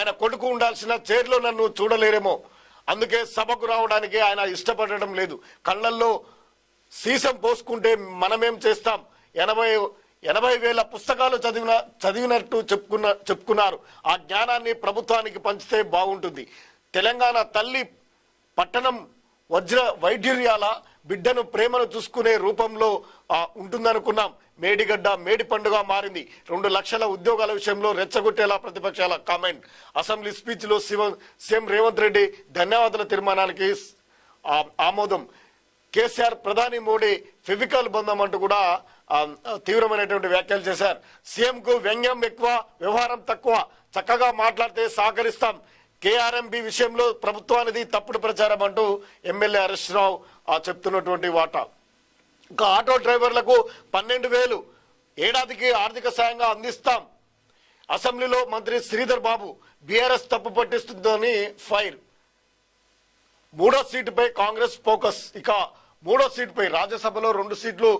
ఆయన కొడుకు ఉండాల్సిన చైర్లో నన్ను చూడలేరేమో, అందుకే సభకు రావడానికి ఆయన ఇష్టపడడం లేదు. కళ్ళల్లో సీసం పోసుకుంటే మనమేం చేస్తాం, 80,000 పుస్తకాలు చదివినట్టు చెప్పుకున్నారు. ఆ జ్ఞానాన్ని ప్రభుత్వానికి పంచితే బాగుంటుంది. తెలంగాణ తల్లి పట్టణం వైఢూర్యాల బిడ్డను ప్రేమను చూసుకునే రూపంలో ఉంటుందనుకున్నాం. మేడిగడ్డ మేడి పండుగ మారింది. 2 లక్షల ఉద్యోగాల విషయంలో రెచ్చగొట్టేలా ప్రతిపక్షాల కామెంట్. అసెంబ్లీ స్పీచ్ లో సీఎం రేవంత్ రెడ్డి ధన్యవాదాల తీర్మానానికి ఆమోదం. కేసీఆర్ ప్రధాని మోడీ ఫెవికల్ బంధం అంటూ కూడా తీవ్రమైనటువంటి వ్యాఖ్యలు చేశారు. సీఎం కు వ్యంగ్యం ఎక్కువ, వ్యవహారం తక్కువ, చక్కగా మాట్లాడితే సహకరిస్తాం. కేఆర్ఎంబి విషయంలో ప్రభుత్వానికి తప్పుడు ప్రచారం అంటూ ఎమ్మెల్యే హరీష్ రావు చెప్తున్నటువంటి వాటా. ఇంకా ఆటో డ్రైవర్లకు 12,000 ఏడాదికి ఆర్థిక సాయంగా అందిస్తాం. అసెంబ్లీలో మంత్రి శ్రీధర్ బాబు బీఆర్ఎస్ తప్పు పట్టిస్తుందని ఫైర్. 3వ సీటుపై కాంగ్రెస్ ఫోకస్. ఇక 3వ సీటుపై రాజ్యసభలో 2 సీట్లు